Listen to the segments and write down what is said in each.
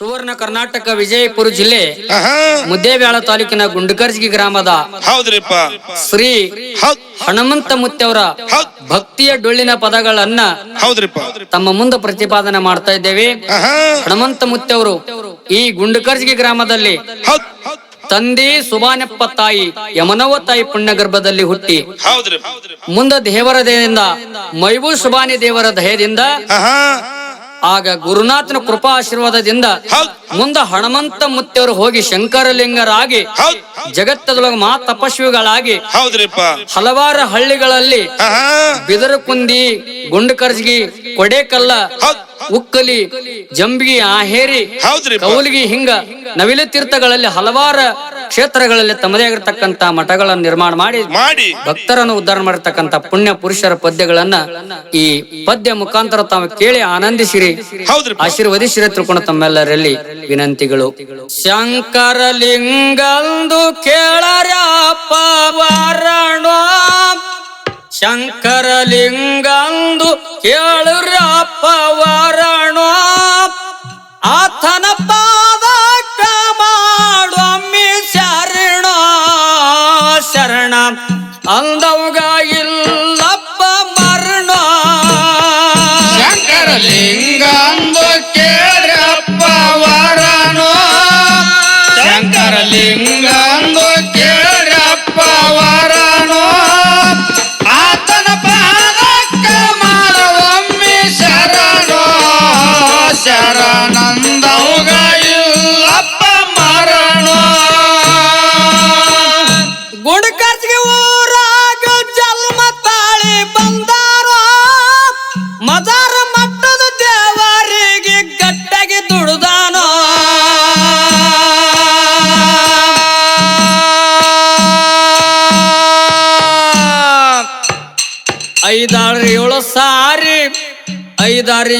ಸುವರ್ಣ ಕರ್ನಾಟಕ ವಿಜಯಪುರ ಜಿಲ್ಲೆ ಆಹಾ. ಮುದ್ದೇಬೇಳ ತಾಲೂಕಿನ ಗುಂಡಕರ್ಜಗಿ ಗ್ರಾಮದ ಹೌದ್ರಿಪ್ಪ. ಶ್ರೀ ಹೌದ್ ಹನುಮಂತ ಮುತ್ತೆಯವರ ಹೌದ್ ಭಕ್ತಿಯ ಡೊಳ್ಳಿನ ಪದಗಳನ್ನ ಹೌದ್ರಿಪ್ಪ. ತಮ್ಮ ಮುಂದೆ ಪ್ರತಿಪಾದನೆ ಮಾಡ್ತಾ ಇದ್ದೇವೆ. ಆಹಾ. ಹನುಮಂತ ಮುತ್ತೆಯವರು ಈ ಗುಂಡಕರ್ಜಗಿ ಗ್ರಾಮದಲ್ಲಿ ಹೌದ್ ತಂದೆ ಸುಬಾನಪ್ಪ ತಾಯಿ ಯಮನವ್ವ ತಾಯಿ ಪುಣ್ಯ ಗರ್ಭದಲ್ಲಿ ಹುಟ್ಟಿ ಹೌದ್ರಿಪ್ಪ. ಮುಂದೆ ದೇವರ ದಯದಿಂದ ಮೈಬೂ ಸುಬಾನಿ ದೇವರ ದಯದಿಂದ ಆಹಾ. ಆಗ ಗುರುನಾಥನ ಕೃಪಾ ಆಶೀರ್ವಾದದಿಂದ ಹೌದ್ ಮುಂದ ಹನುಮಂತ ಮುತ್ತೆಯವರು ಹೋಗಿ ಶಂಕರಲಿಂಗರಾಗಿ ಹೌದ್ ಜಗತ್ತದೊಳಗ ಮಹಾ ತಪಸ್ವಿಗಳಾಗಿ ಹೌದ್ರಿಪ್ಪ. ಹಲವಾರು ಹಳ್ಳಿಗಳಲ್ಲಿ ಆಹಾ. ಬಿದರಕುಂದಿ ಗುಂಡಕರ್ಜಗಿ ಕೊಡೇಕಲ್ಲ ಹೌದ್ ಉಕ್ಕಲಿ ಜಂಬಿಗಿ ಆಹೇರಿ ಹೌದ್ರಿಪ್ಪ. ಕೌಲಿಗಿ ಹಿಂಗ ನವಿಲೆ ತೀರ್ಥಗಳಲ್ಲಿ ಹಲವಾರು ಕ್ಷೇತ್ರಗಳಲ್ಲಿ ತಮ್ಮದೇ ಆಗಿರ್ತಕ್ಕಂತ ಮಠಗಳನ್ನು ನಿರ್ಮಾಣ ಮಾಡಿ ಭಕ್ತರನ್ನು ಉದ್ಧಾರ ಮಾಡಿರ್ತಕ್ಕಂತ ಪುಣ್ಯ ಪುರುಷರ ಪದ್ಯಗಳನ್ನ ಈ ಪದ್ಯ ಮುಖಾಂತರ ತಾವು ಕೇಳಿ ಆನಂದಿಸಿರಿ, ಹೌದ್ರಿಪ್ಪ. ಆಶೀರ್ವದಿಸಿರಿ ತಿಳ್ಕೊಂಡು ತಮ್ಮೆಲ್ಲರಲ್ಲಿ ವಿನಂತಿಗಳು. ಶಂಕರಲಿಂಗಂದು ಕೇಳರ್ಯಪ್ಪ ವಾರಣೋ, ಶಂಕರಲಿಂಗಂದು ಕೇಳರ್ಯಪ್ಪ ವಾರಣೋ, ಆತನ ಪಾದಕ್ಕ ಮಾಡೊಮ್ಮೆ ಶರಣ ಶರಣ ಅಂದವುಗ ಇಲ್ಲಪ್ಪ ಮರಣ. ಶಂಕರಲಿಂಗಂದು ಕೇಳ್ರಪ್ಪ ವರನೋ, ಶಂಕರಲಿಂಗಂದು ಕೇಳ್ರಪ್ಪ ವರನೋ, ಆತನ ಪಾದಕ್ಕ ಮಾಡೊಮ್ಮೆ ಶರಣೋ ಶರಣಂದವುಗ ಇಲ್ಲಪ್ಪ ಮರಣೋ. ಗುಂಡಕರ್ಜಗಿ ಊರಾಗ ಜನ್ಮ ತಾಳಿ ಬಂದಾರೋ, ಮದಾರ ಮಟ್ಟದ ದೇವರಿಗೆ ಗಟ್ಟಾಗಿ ದುಡ್ದಾನೋ. ಐದಾರು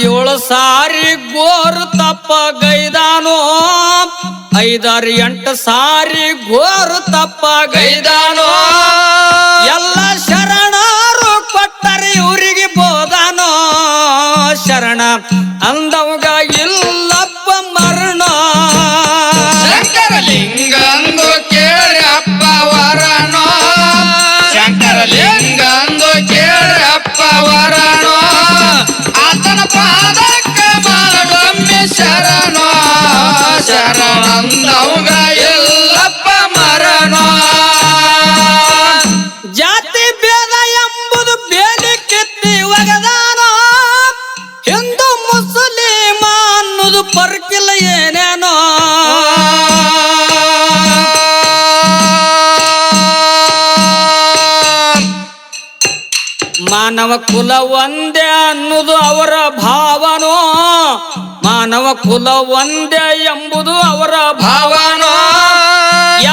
ಏಳು ಸಾರಿ ಗೋರು ತಪ್ಪ ಗೈದಾನೋ, 5-8 ಸಾರಿ ಗೋರು ತಪ್ಪ ಗೈದಾನೋ. ಎಲ್ಲ ಶರಣರು ಕೊಟ್ಟರೆ ಇವರಿಗೆ ಬೋದಾನೋ ಶರಣ ಅಂದವುಗ ಇಲ್ಲಪ್ಪ ಮರಣ. ಶಂಕರಲಿಂಗಂದು ಕೇಳ್ರಪ್ಪ ವರನೋ, ಶಂಕರಲಿಂಗಂದು ಕೇಳ್ರಪ್ಪ ವರನೋ, ಆತನ ಪಾದಕ್ಕ ಮಾಡೊಮ್ಮೆ ಶರಣೋ ಶರಣಂದವುಗ ಇಲ್ಲಪ್ಪ ಮರಣೋ. ಜಾತಿ ಭೇದ ಎಂಬುದು ಬೇಲಿ ಕಿತ್ತಿ ಒಗದಾನೋ, ಹಿಂದೂ ಮುಸ್ಲಿಮ ಅನ್ನೋದು ಪರ್ಕಿಲ್ಲ ಏನೇನೋ. ಮಾನವ ಕುಲ ಒಂದೇ ಅನ್ನುವುದು ಅವರ ಭಾವನೋ, ಮಾನವ ಕುಲ ಒಂದೇ ಎಂಬುದು ಅವರ ಭಾವನೋ.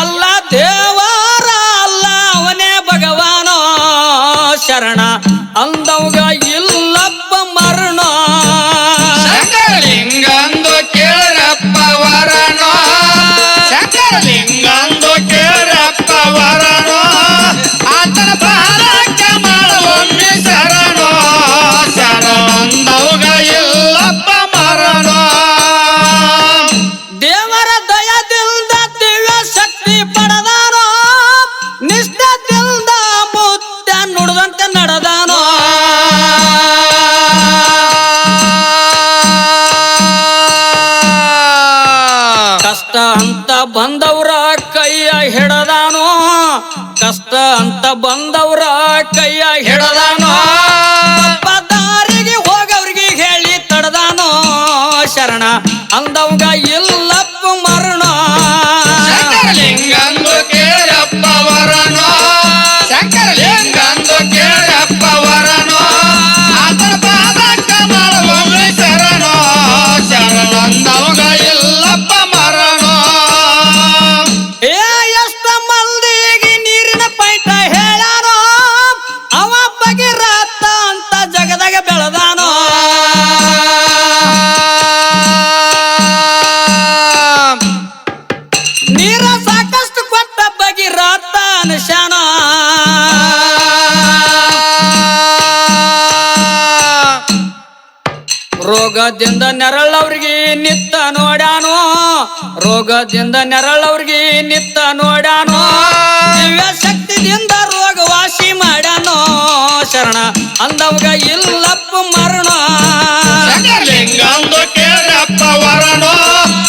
ಎಲ್ಲ ದೇವರ ಅಲ್ಲ ಅವನೇ ಭಗವಾನೋ ಶರಣ ಅಂದವುಗ ಇಲ್ಲಪ್ಪ ಮರಣ. ಶಂಕರಲಿಂಗಂದು ಕೇಳ್ರಪ್ಪ ವರನೋ, ಶಂಕರಲಿಂಗಂದು ಕೇಳ್ರಪ್ಪ ವರನೋ, ಆತನ ಪಾದಕ್ಕ ಮಾಡೊಮ್ಮೆ ಶರಣೋ ಶರಣಂದವುಗ ಇಲ್ಲಪ್ಪ ಮರಣೋ. ದೇವರ ದಯದಿಂದ ದಿವ್ಯ ಶಕ್ತಿ ಪಡೆದಾನೋ, ನಿಷ್ಠದಿಂದ ಮುತ್ತ ನುಡಿದಂತೆ ನಡೆದಾನೋ. ಕಷ್ಟ ಅಂತ ಬಂದವರ ಕೈಯ ಹಿಡದಾನೋ, ಕಷ್ಟ ಅಂತ ಬಂದವರ ಕೈಯ ಹಿಡದಾನೋ. ದಾರಿಗೆ ಹೋಗವ್ರಿಗೆ ಹೇಳಿ ತಡದಾನೋ ಶರಣ ಅಂದವುಗ ಇಲ್ಲಪ್ಪ ಮರಣ. ಶಂಕರಲಿಂಗಂದು ಕೇಳ್ರಪ್ಪ ವರನೋ, ಶಂಕರಲಿಂಗಂದು ಕೇಳ್ರಪ್ಪ ವರನೋ, ಆತನ ಪಾದಕ್ಕ ಮಾಡೊಮ್ಮೆ ಶರಣೋ ಶರಣಂದವುಗ ಇಲ್ಲಪ್ಪ ಮರಣೋ. ಏ ಎಷ್ಟ ಮಂದಿಗೆ ನೀರಿನ ಪೈಟ ಹೇಳಾನೋ, ಅವ ಬಗೆರತ್ತ ಅಂತ ಜಗದಾಗ ಬೆಳೆದಾನೋ. ನೀರ ಸಾಕಷ್ಟು ಕೊಟ್ಟ ಬಗೆರತ್ತ ಅನುಶಾನ. ರೋಗದಿಂದ ನೆರಳವ್ರಿಗೆ ನಿತ್ತ ನೋಡ್ಯಾನೋ ರೋಗದಿಂದ ನೆರಳವ್ರಿಗೆ ನಿತ್ತ ನೋಡ್ಯಾನೋ ದಿವ್ಯ ಶಕ್ತಿದಿಂದ ರೋಗ ವಾಸಿ ಮಾಡ್ಯಾನೋ ಶರಣ ಅಂದವ್ಗ ಇಲ್ಲಪ್ಪ ಮರಣ ಶಂಕರಲಿಂಗಂದು ಕೇಳ್ರಪ್ಪ ವರನೋ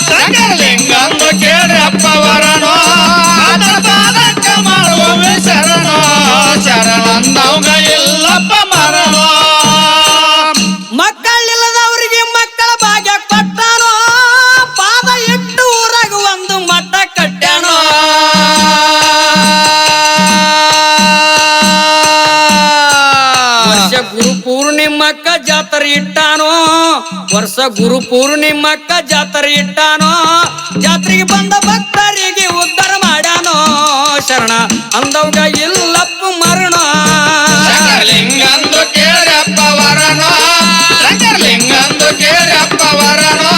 ಶಂಕರಲಿಂಗಂದು ಕೇಳ್ರಪ್ಪ ವರನೋ ಆತನ ಪಾದಕ್ಕೆ ಮಾಡುವೊಮ್ಮೆ ಶರಣೋ ಶರಣಂದವ್ಗ ಇಲ್ಲಪ್ಪ ಮರಣೋ ಮಕ್ಕಳಿಲ್ಲದವ್ರಿಗೆ ಮಕ್ಕಳ ಭಾಗ್ಯ ಕೊಟ್ಟಾನೋ ಪಾದ ಇಟ್ಟು ಊರಾಗ ಒಂದು ಮಠ ಕಟ್ಟ್ಯಾನೋ ವರ್ಷ ಗುರು ಪೂರ್ಣಿಮಕ್ಕ ಜಾತ್ರೆ ಇಟ್ಟಾನೋ ವರ್ಷ ಗುರು ಪೂರ್ಣಿಮಕ್ಕ ಜಾತ್ರೆ ಇಟ್ಟಾನೋ ಜಾತ್ರೆಗೆ ಬಂದ ಭಕ್ತರಿಗೆ ಉದ್ಧಾರ ಮಾಡ್ಯಾನೋ ಶರಣ ಅಂದವ್ಗ ಇಲ್ಲಪ್ಪ ಮರಣ ಶಂಕರಲಿಂಗಂದು ಕೇಳ್ರಪ್ಪ ವರನೋ ಶಂಕರಲಿಂಗಂದು ಕೇಳ್ರಪ್ಪ ವರನೋ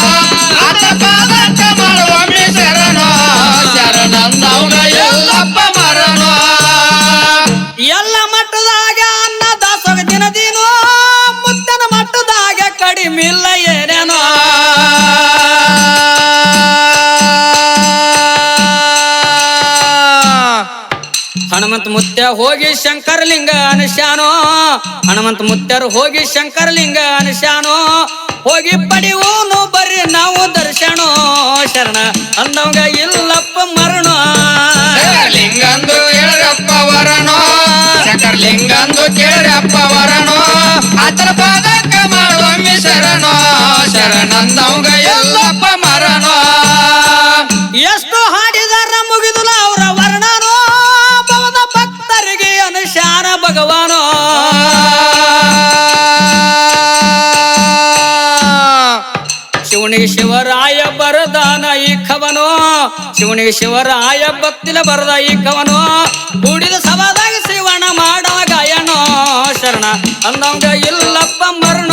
ಆತ ಪಾದಕ್ಕೆ ಮಾಡುವೊಮ್ಮೆ ಶರಣೋ ಶರಣಂದವ್ಗ ಇಲ್ಲಪ್ಪ ಮರಣೋ ಎಲ್ಲ ಮಟ್ಟದಾಗ ಅನ್ನ ದಾಸೋಗ ದಿನದಿನೋ ಮುತ್ತನ ಮಟ್ಟದಾಗ ಕಡಿಮೆ ಇಲ್ಲ ಏನೇನೋ ಹನುಮಂತ ಮುತ್ಯ ಹೋಗಿ ಶಂಕರಲಿಂಗ ಅನಶ್ಯಾನೋ ಹನುಮಂತ ಮುತ್ಯರು ಹೋಗಿ ಶಂಕರಲಿಂಗ ಅನಶ್ಯಾನೋ ಹೋಗಿ ಪಡಿಯೋನು ಬರ್ರಿ ನಾವು ದರ್ಶನೋ ಶರಣ ಅಂದವಂಗ ಇಲ್ಲಪ್ಪ ಮರಣ ಶಂಕರಲಿಂಗಂದು ಕೇಳ್ರಪ್ಪ ವರನೋ ಶಂಕರಲಿಂಗಂದು ಕೇಳ್ರಪ್ಪ ವರನೋ ಆತನ ಪಾದಕ್ಕೆ ಮಾಡುವೊಮ್ಮೆ ಶರಣೋ ಶರಣಂದವ್ಗ ಇಲ್ಲಪ್ಪ ಮರಣೋ ಎಷ್ಟು ಹಾಡಿದಾರ ಮುಗಿದುಲ ಅವರ ವರ್ಣನೋ ಭವದ ಭಕ್ತರಿಗೆ ಅನುಶಾನ ಭಗವಾನೋ ಶಿವನಿಗೆ ಶಿವರಾಯ ಬರದಾನ ಈ ಕವನೋ ಶಿವನಿಗೆ ಶಿವರಾಯ ಭಕ್ತಿಲ ಬರದ ಈ ಕವನೋ ಕೂಡಿದ ಸಭಾದಾಗ ಶಿವನ ಮಾಡವ ಗಾಯನೋ ಶರಣ ಅಂದವಂಗ ಇಲ್ಲಪ್ಪ ಮರಣ